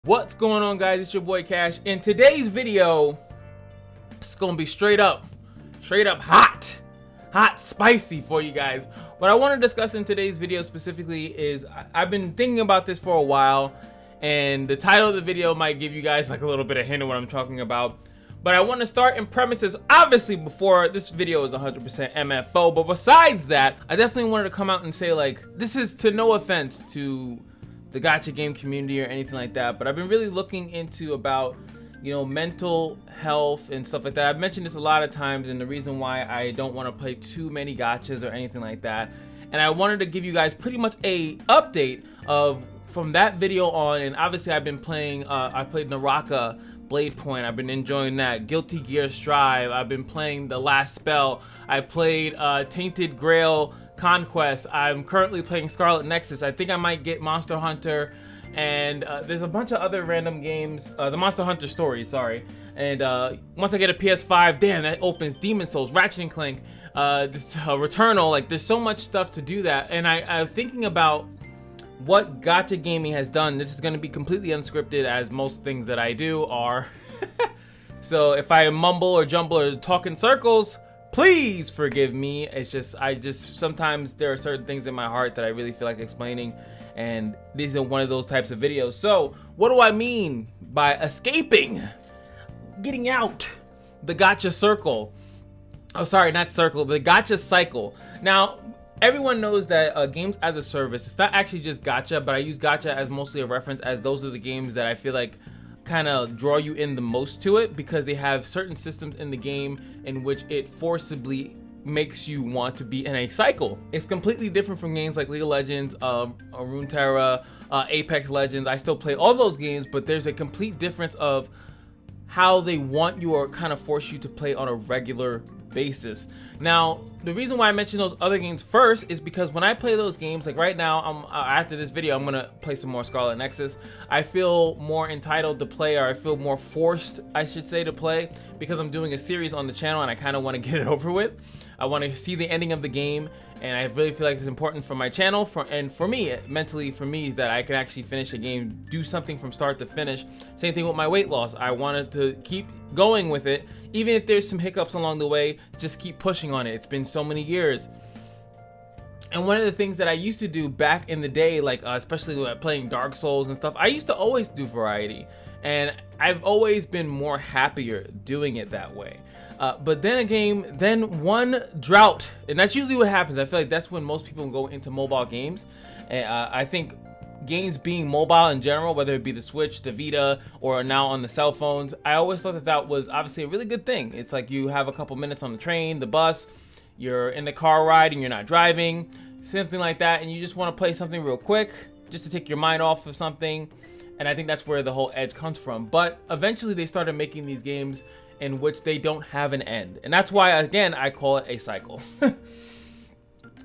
What's going on, guys? It's your boy Cash. In today's video, it's gonna be straight up hot, spicy for you guys. What I want to discuss in today's video specifically is I've been thinking about this for a while, and the title of the video might give you guys like a little bit of hint of what I'm talking about. But I want to start in premises, obviously, before this video is 100% MFO. But besides that, I definitely wanted to come out and say, like, this is to no offense to the gacha game community or anything like that, but I've been really looking into about, you know, mental health and stuff like that. I've mentioned this a lot of times, and the reason why I don't want to play too many gachas or anything like that. And I wanted to give you guys pretty much a update of from that video on. And obviously I've been playing, I played Naraka Blade Point. I've been enjoying that. Guilty Gear Strive. I've been playing The Last Spell. I played Tainted Grail Conquest. I'm currently playing Scarlet Nexus. I think I might get Monster Hunter, and there's a bunch of other random games. The Monster Hunter story, sorry. And once I get a PS5, damn, that opens Demon Souls, Ratchet and Clank, this Returnal. Like, there's so much stuff to do that. And I'm thinking about what gacha gaming has done. This is going to be completely unscripted, as most things that I do are. So if I mumble or jumble or talk in circles, please forgive me. It's just, sometimes there are certain things in my heart that I really feel like explaining, and these are one of those types of videos. So what do I mean by escaping, getting out the gacha circle? Oh, sorry, not circle, the gacha cycle. Now, everyone knows that games as a service, it's not actually just gacha, but I use gacha as mostly a reference, as those are the games that I feel like kind of draw you in the most to it, because they have certain systems in the game in which it forcibly makes you want to be in a cycle. It's completely different from games like League of Legends, Runeterra, Apex Legends. I still play all those games, but there's a complete difference of how they want you or kind of force you to play on a regular basis. Now, the reason why I mention those other games first is because when I play those games, like right now, after this video, I'm gonna play some more Scarlet Nexus. I feel more entitled to play, or I feel more forced, I should say, to play, because I'm doing a series on the channel and I kind of want to get it over with. I want to see the ending of the game, and I really feel like it's important for my channel, and for me, mentally for me, that I can actually finish a game, do something from start to finish. Same thing with my weight loss. I wanted to keep going with it, even if there's some hiccups along the way, just keep pushing on it. It's been so many years. And one of the things that I used to do back in the day, like especially playing Dark Souls and stuff, I used to always do variety, and I've always been more happier doing it that way. But then one drought, and that's usually what happens. I feel like that's when most people go into mobile games. And I think games being mobile in general, whether it be the Switch, the Vita, or now on the cell phones, I always thought that that was obviously a really good thing. It's like you have a couple minutes on the train, the bus, you're in the car ride and you're not driving, something like that, and you just want to play something real quick just to take your mind off of something. And I think that's where the whole edge comes from. But eventually they started making these games in which they don't have an end, and that's why, again, I call it a cycle.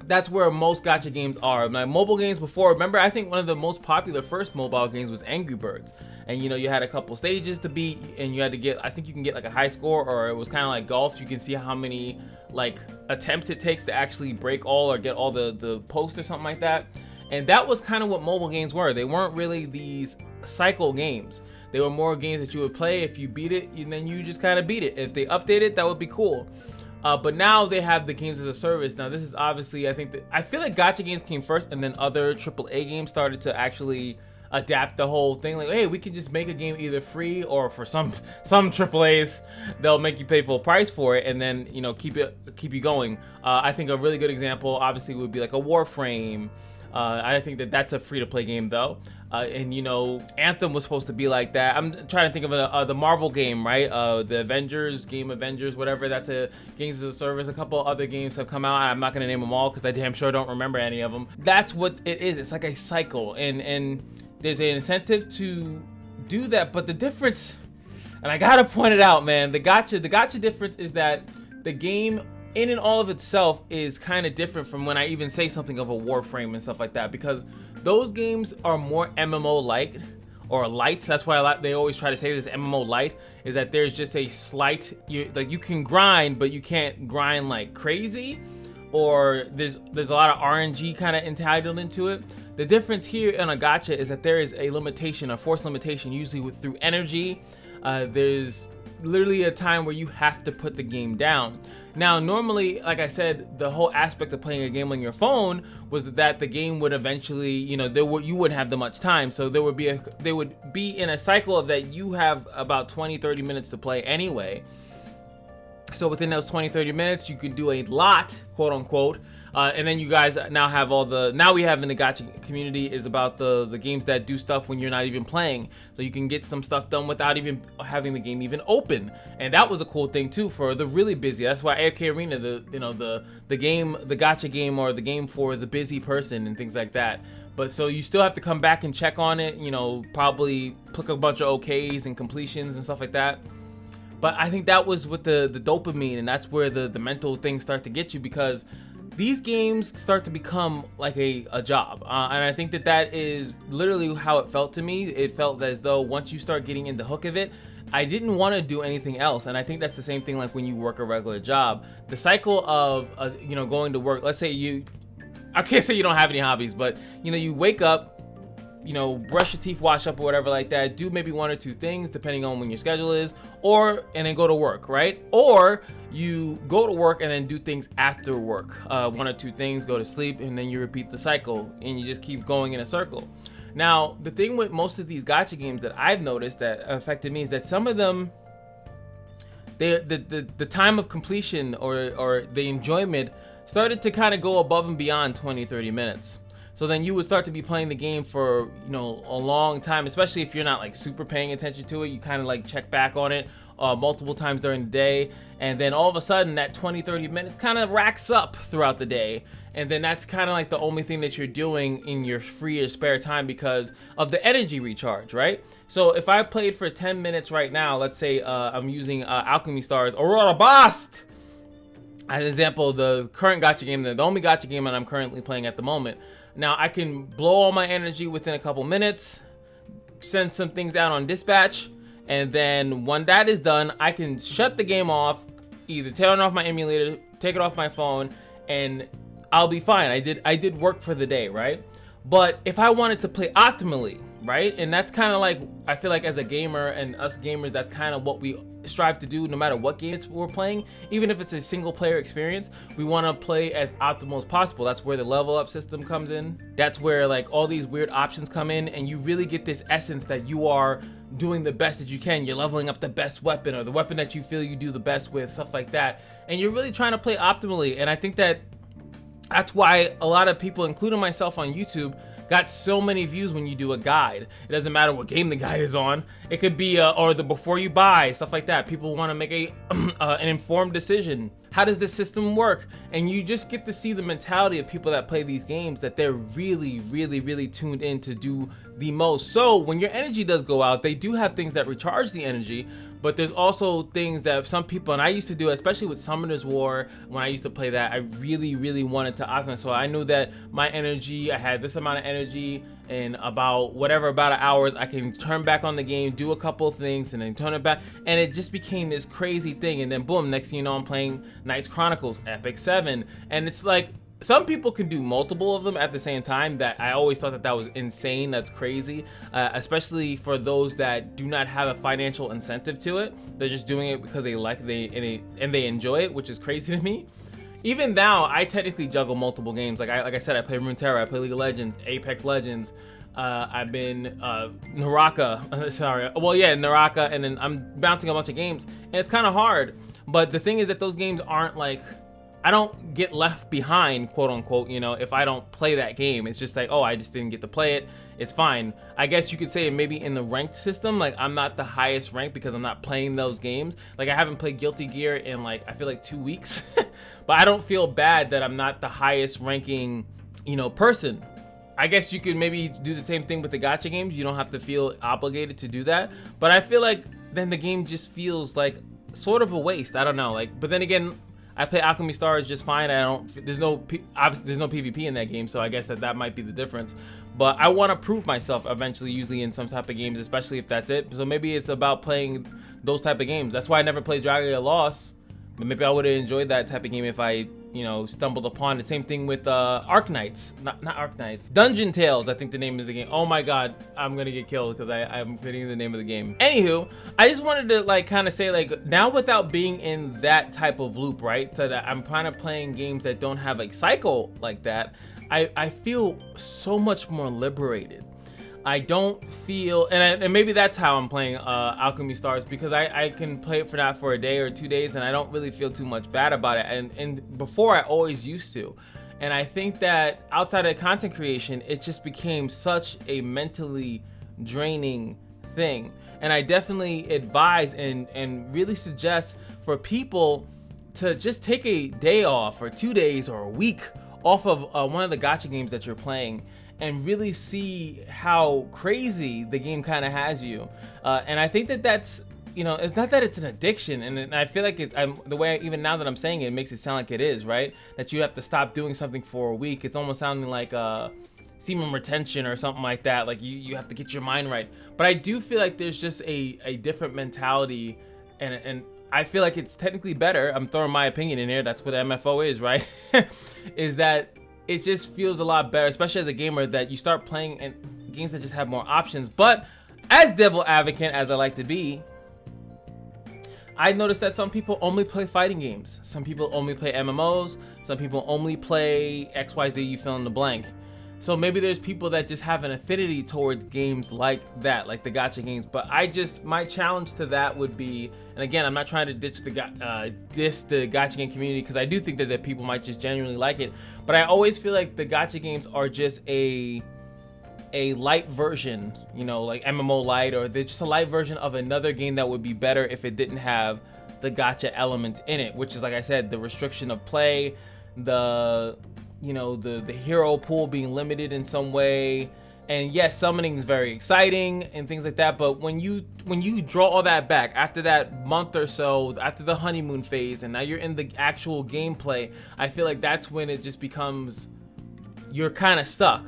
That's where most gacha games are. My mobile games before, remember, I think one of the most popular first mobile games was Angry Birds, and you know, you had a couple stages to beat, and you had to get, I think you can get like a high score, or it was kind of like golf. You can see how many like attempts it takes to actually break all or get all the posts or something like that. And that was kind of what mobile games were. They weren't really these cycle games. They were more games that you would play. If you beat it, and then you just kind of beat it. If they update it, that would be cool. But now they have the games as a service. Now this is obviously, I feel like gacha games came first, and then other AAA games started to actually adapt the whole thing. Like, hey, we can just make a game either free, or for some AAAs, they'll make you pay full price for it, and then, you know, keep you going. I think a really good example obviously would be like a Warframe. I think that that's a free-to-play game though. And you know, Anthem was supposed to be like that. I'm trying to think of the Marvel game, right? The Avengers game, whatever. That's a games as a service. A couple other games have come out. I'm not gonna name them all because I damn sure don't remember any of them. That's what it is. It's like a cycle, and there's an incentive to do that. But the difference, and I gotta point it out, man, the gacha difference is that the game in and all of itself is kind of different from when I even say something of a Warframe and stuff like that, because those games are more MMO light, or light. That's why they always try to say this MMO light, is that there's just a slight, like you can grind, but you can't grind like crazy, or there's a lot of RNG kind of entitled into it. The difference here in a gacha is that there is a limitation, a forced limitation, usually through energy. There's literally a time where you have to put the game down. Now, normally, like I said, the whole aspect of playing a game on your phone was that the game would eventually, you know, you wouldn't have that much time. So they would be in a cycle of that you have about 20-30 minutes to play anyway. So within those 20-30 minutes, you could do a lot, quote unquote. And then you guys now have now we have in the gacha community is about the games that do stuff when you're not even playing. So you can get some stuff done without even having the game even open. And that was a cool thing too for the really busy. That's why AFK Arena, the gacha game, or the game for the busy person and things like that. But so you still have to come back and check on it, you know, probably click a bunch of OKs and completions and stuff like that. But I think that was with the dopamine, and that's where the mental things start to get you, because these games start to become like a job. And I think that is literally how it felt to me. It felt as though once you start getting in the hook of it, I didn't want to do anything else. And I think that's the same thing like when you work a regular job. The cycle of, you know, going to work, let's say I can't say you don't have any hobbies, but you know, you wake up, you know, brush your teeth, wash up or whatever like that, do maybe 1 or 2 things depending on when your schedule is, and then go to work, right? Or you go to work and then do things after work, 1 or 2 things, go to sleep, and then you repeat the cycle and you just keep going in a circle. Now, the thing with most of these gacha games that I've noticed that affected me is that some of them, the time of completion or the enjoyment started to kind of go above and beyond 20-30 minutes. So then you would start to be playing the game for, you know, a long time, especially if you're not like super paying attention to it. You kind of like check back on it multiple times during the day. And then all of a sudden that 20-30 minutes kind of racks up throughout the day. And then that's kind of like the only thing that you're doing in your free or spare time because of the energy recharge, right? So if I played for 10 minutes right now, let's say I'm using Alchemy Stars Aurora Bast as an example, the current gacha game, the only gacha game that I'm currently playing at the moment. Now I can blow all my energy within a couple minutes, send some things out on dispatch, and then when that is done, I can shut the game off, either turn off my emulator, take it off my phone, and I'll be fine. I did work for the day, right? But if I wanted to play optimally, right? And that's kind of like, I feel like as a gamer and us gamers, that's kind of what we strive to do no matter what games we're playing. Even if it's a single player experience, we want to play as optimal as possible. That's where the level up system comes in. That's where like all these weird options come in, and you really get this essence that you are doing the best that you can. You're leveling up the best weapon, or the weapon that you feel you do the best with, stuff like that. And you're really trying to play optimally. And I think that's why a lot of people, including myself on YouTube, got so many views when you do a guide. It doesn't matter what game the guide is on. It could be or the before you buy, stuff like that. People want to make an informed decision. How does this system work? And you just get to see the mentality of people that play these games, that they're really, really, really tuned in to do the most. So when your energy does go out, they do have things that recharge the energy, but there's also things that some people, and I used to do, especially with Summoner's War, when I used to play that, I really, really wanted to optimize. So I knew that my energy, I had this amount of energy, and about hours, I can turn back on the game, do a couple of things, and then turn it back. And it just became this crazy thing. And then boom, next thing you know, I'm playing Knights Chronicles Epic 7. And it's like, some people can do multiple of them at the same time. That I always thought that was insane. That's crazy, especially for those that do not have a financial incentive to it. They're just doing it because they like and they enjoy it, which is crazy to me. Even now, I technically juggle multiple games. Like I said, I play Runeterra, I play League of Legends, Apex Legends. I've been Naraka. Sorry, well yeah, Naraka, and then I'm bouncing a bunch of games, and it's kind of hard. But the thing is that those games aren't like, I don't get left behind, quote unquote, you know, if I don't play that game. It's just like, oh, I just didn't get to play it. It's fine. I guess you could say maybe in the ranked system, like I'm not the highest rank because I'm not playing those games. Like I haven't played Guilty Gear in like, I feel like 2 weeks, but I don't feel bad that I'm not the highest ranking, you know, person. I guess you could maybe do the same thing with the gacha games. You don't have to feel obligated to do that. But I feel like then the game just feels like sort of a waste. I don't know, like, but then again, I play Alchemy Stars just fine. There's no PvP in that game, so I guess that might be the difference. But I want to prove myself eventually, usually in some type of games, especially if that's it. So maybe it's about playing those type of games. That's why I never played Dragon Lost. But maybe I would have enjoyed that type of game if I you know, stumbled upon it. Same thing with Arc Knights, not Arc Knights, Dungeon Tales, I think the name is the game. Oh my god, I'm gonna get killed because I'm forgetting the name of the game. Anywho, I just wanted to like kind of say, like, now without being in that type of loop, right, so that I'm kind of playing games that don't have a cycle like that, I feel so much more liberated. I don't feel, and maybe that's how I'm playing Alchemy Stars, because I can play it for that for a day or 2 days, and I don't really feel too much bad about it. And before, I always used to. And I think that outside of content creation, it just became such a mentally draining thing. And I definitely advise and really suggest for people to just take a day off, or 2 days, or a week off of one of the gacha games that you're playing, and really see how crazy the game kind of has you. And I think that that's, you know, it's not that it's an addiction, and I feel like it's, the way even now that I'm saying it, it makes it sound like it is, right? That you have to stop doing something for a week. It's almost sounding like semen retention or something like that. Like you have to get your mind right. But I do feel like there's just a different mentality, and I feel like it's technically better. I'm throwing my opinion in here. That's what MFO is, right? Is that it just feels a lot better, especially as a gamer, that you start playing in games that just have more options. But as devil advocate as I like to be, I noticed that some people only play fighting games. Some people only play MMOs. Some people only play XYZ, you fill in the blank. So maybe there's people that just have an affinity towards games like that, like the gacha games. But my challenge to that would be, and again, I'm not trying to diss the gacha game community, because I do think that people might just genuinely like it. But I always feel like the gacha games are just a light version, you know, like MMO light, or they're just a light version of another game that would be better if it didn't have the gacha element in it, which is, like I said, the restriction of play, the hero pool being limited in some way. And yes, summoning is very exciting and things like that, but when you draw all that back after that month or so, after the honeymoon phase, and now you're in the actual gameplay, I feel like that's when it just becomes, you're kind of stuck.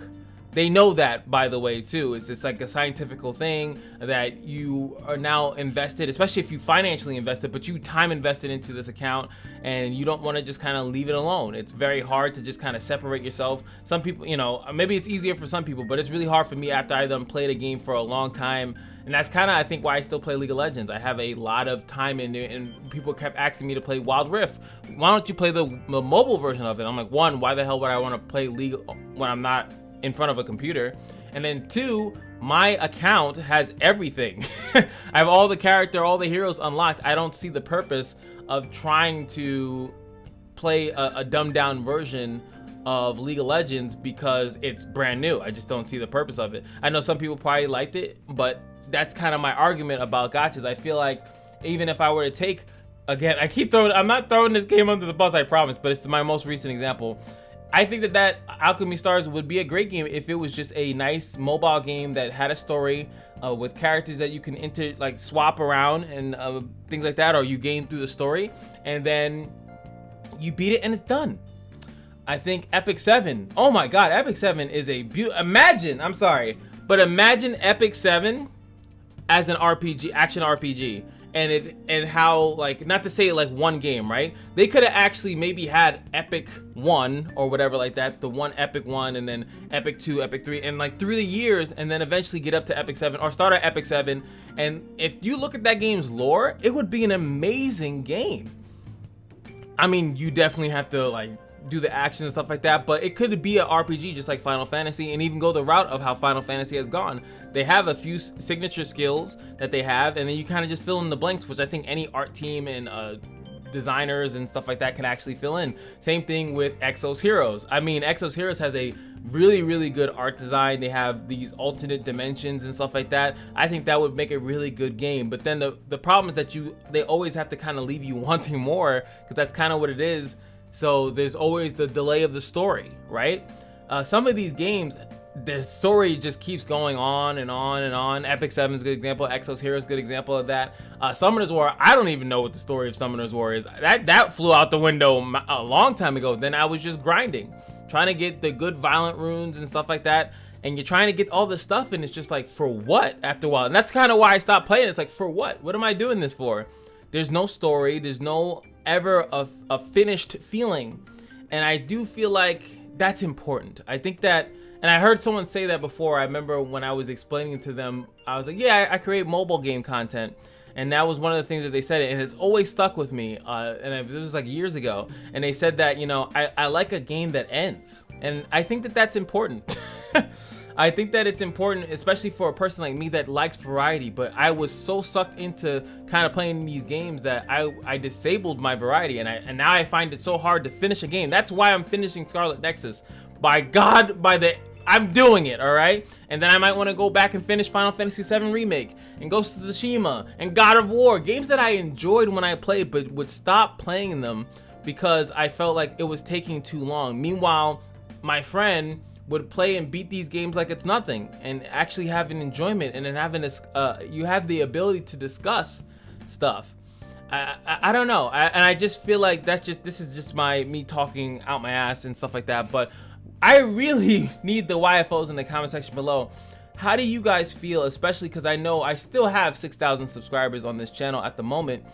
They know that, by the way, too. It's just like a scientifical thing that you are now invested, especially if you financially invested, but you time invested into this account, and you don't want to just kind of leave it alone. It's very hard to just kind of separate yourself. Some people, you know, maybe it's easier for some people, but it's really hard for me after I done played a game for a long time. And that's kind of, I think, why I still play League of Legends. I have a lot of time in it, and people kept asking me to play Wild Rift. Why don't you play the mobile version of it? I'm like, one, why the hell would I want to play League when I'm not in front of a computer? And then two, my account has everything. I have all the character, all the heroes unlocked. I don't see the purpose of trying to play a dumbed down version of League of Legends because it's brand new. I just don't see the purpose of it. I know some people probably liked it, but that's kind of my argument about gachas. I feel like even if I were to take, again, I'm not throwing this game under the bus, I promise, but it's my most recent example. I think that Alchemy Stars would be a great game if it was just a nice mobile game that had a story with characters that you can swap around and things like that, or you gain through the story and then you beat it and it's done. I think Epic 7, oh my god, Epic 7 is a imagine Epic 7 as an RPG, action RPG. And how, like, not to say like one game, right? They could have actually maybe had Epic 1 or whatever like that, the one Epic 1 and then Epic 2, Epic 3, and like through the years, and then eventually get up to Epic 7 or start at Epic 7. And if you look at that game's lore, it would be an amazing game. I mean, you definitely have to like do the action and stuff like that, but it could be an RPG just like Final Fantasy, and even go the route of how Final Fantasy has gone. They have a few signature skills that they have, and then you kind of just fill in the blanks, which I think any art team and designers and stuff like that can actually fill in. Same thing with Exo's Heroes. I mean, Exo's Heroes has a really good art design. They have these alternate dimensions and stuff like that. I think that would make a really good game, but then the problem is that they always have to kind of leave you wanting more, because that's kind of what it is. So there's always the delay of the story, right? Some of these games, the story just keeps going on and on and on. Epic 7 is a good example. Exo's Hero is a good example of that. Summoner's War, I don't even know what the story of Summoner's War is. That flew out the window a long time ago. Then I was just grinding, trying to get the good violent runes and stuff like that. And you're trying to get all this stuff, and it's just like, for what after a while? And that's kind of why I stopped playing. It's like, for what? What am I doing this for? There's no story. There's no ever a finished feeling. And I do feel like that's important. I think that, and I heard someone say that before. I remember when I was explaining to them, I was like, yeah, I create mobile game content. And that was one of the things that they said, and it's always stuck with me. And it was like years ago. And they said that, you know, I like a game that ends. And I think that that's important. I think that it's important, especially for a person like me that likes variety. But I was so sucked into kind of playing these games that I disabled my variety. And now I find it so hard to finish a game. That's why I'm finishing Scarlet Nexus. By God, I'm doing it, all right? And then I might want to go back and finish Final Fantasy VII Remake and Ghost of Tsushima and God of War, games that I enjoyed when I played, but would stop playing them because I felt like it was taking too long. Meanwhile, my friend would play and beat these games like it's nothing and actually have an enjoyment, and then having this, you have the ability to discuss stuff. I don't know, and I just feel like this is just me talking out my ass and stuff like that. But I really need the YFOs in the comment section below. How do you guys feel, especially because I know I still have 6,000 subscribers on this channel at the moment.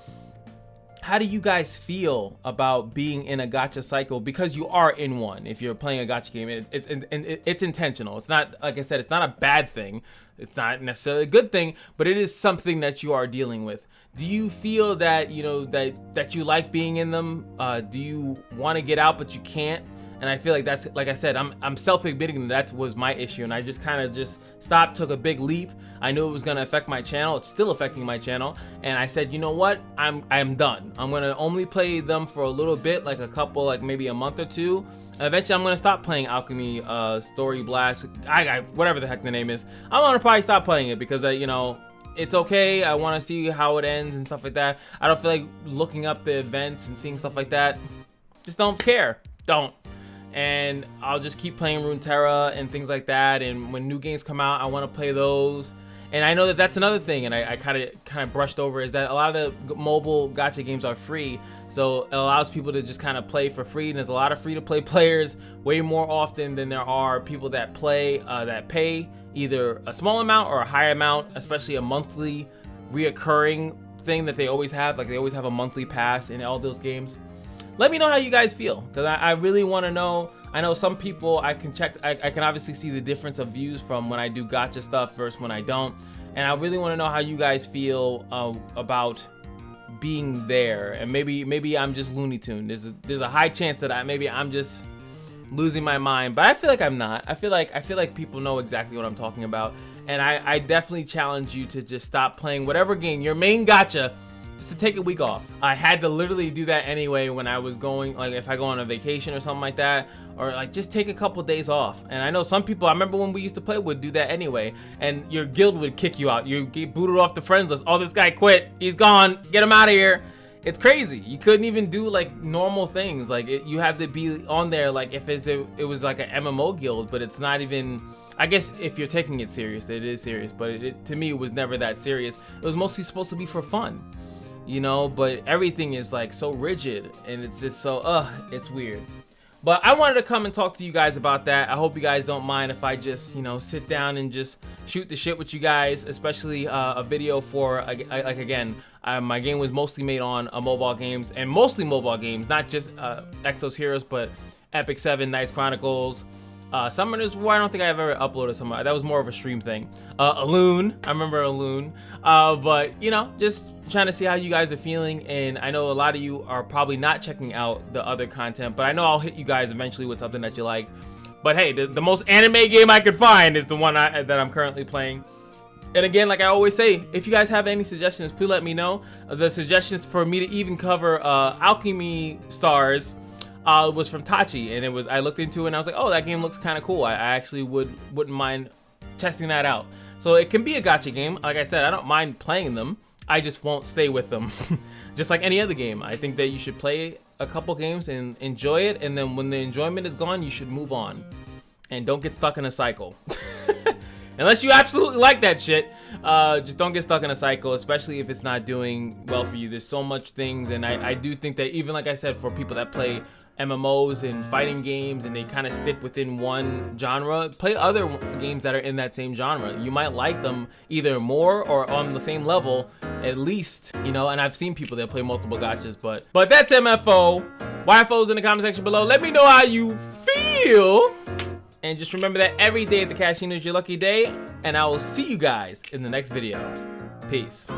How do you guys feel about being in a gacha cycle? Because you are in one. If you're playing a gacha game, it's intentional. It's not, like I said, it's not a bad thing. It's not necessarily a good thing, but it is something that you are dealing with. Do you feel that, you know, that you like being in them? Do you want to get out but you can't? And I feel like that's, like I said, I'm self-admitting that was my issue, and I just kind of just stopped, took a big leap. I knew it was gonna affect my channel. It's still affecting my channel, and I said, you know what? I'm done. I'm gonna only play them for a little bit, like a couple, like maybe a month or two. And eventually, I'm gonna stop playing Alchemy, Story Blast, whatever the heck the name is. I'm gonna probably stop playing it because you know, it's okay. I want to see how it ends and stuff like that. I don't feel like looking up the events and seeing stuff like that. Just don't care. Don't. And I'll just keep playing Runeterra and things like that. And when new games come out, I want to play those. And I know that that's another thing, and I kind of brushed over, is that a lot of the mobile gacha games are free, so it allows people to just kind of play for free. And there's a lot of free-to-play players, way more often than there are people that play that pay either a small amount or a high amount, especially a monthly reoccurring thing that they always have. Like they always have a monthly pass in all those games. Let me know how you guys feel, because I really want to know. I know some people, I can obviously see the difference of views from when I do gacha stuff versus when I don't. And I really want to know how you guys feel about being there. And maybe I'm just Looney Tune. There's a high chance that maybe I'm just losing my mind, but I feel like I'm not. I feel like people know exactly what I'm talking about. And I definitely challenge you to just stop playing whatever game, your main gacha, just to take a week off. I had to literally do that anyway when I was going, like if I go on a vacation or something like that, or like just take a couple days off. And I know some people, I remember when we used to play, would do that anyway, and your guild would kick you out. You get booted off the friends list. Oh, this guy quit, he's gone, get him out of here. It's crazy. You couldn't even do like normal things. Like you have to be on there like if it was like an MMO guild, but it's not even. I guess if you're taking it serious, it is serious, but to me it was never that serious. It was mostly supposed to be for fun, you know, but everything is like so rigid, and it's just so it's weird. But I wanted to come and talk to you guys about that. I hope you guys don't mind if I just, you know, sit down and just shoot the shit with you guys, especially a video for like again, my game was mostly made on mobile games, and mostly mobile games, not just Exos Heroes, but Epic 7, Knights Chronicles, Summoners War. I don't think I've ever uploaded some. That was more of a stream thing. Alune, I remember Alune. But you know, just trying to see how you guys are feeling, and I know a lot of you are probably not checking out the other content, but I know I'll hit you guys eventually with something that you like. But hey, the most anime game I could find is the one that I'm currently playing. And again, like I always say, if you guys have any suggestions, please let me know. The suggestions for me to even cover Alchemy Stars was from Tachi, and I looked into it and I was like, oh, that game looks kind of cool. I actually wouldn't mind testing that out. So it can be a gacha game. Like I said, I don't mind playing them. I just won't stay with them. Just like any other game. I think that you should play a couple games and enjoy it, and then when the enjoyment is gone, you should move on. And don't get stuck in a cycle. Unless you absolutely like that shit, just don't get stuck in a cycle, especially if it's not doing well for you. There's so much things, and I do think that even, like I said, for people that play MMOs and fighting games and they kind of stick within one genre, play other games that are in that same genre. You might like them either more or on the same level, at least, you know. And I've seen people that play multiple gachas, but that's MFO. YFOs in the comment section below. Let me know how you feel. And just remember that every day at the Kashino is your lucky day. And I will see you guys in the next video. Peace.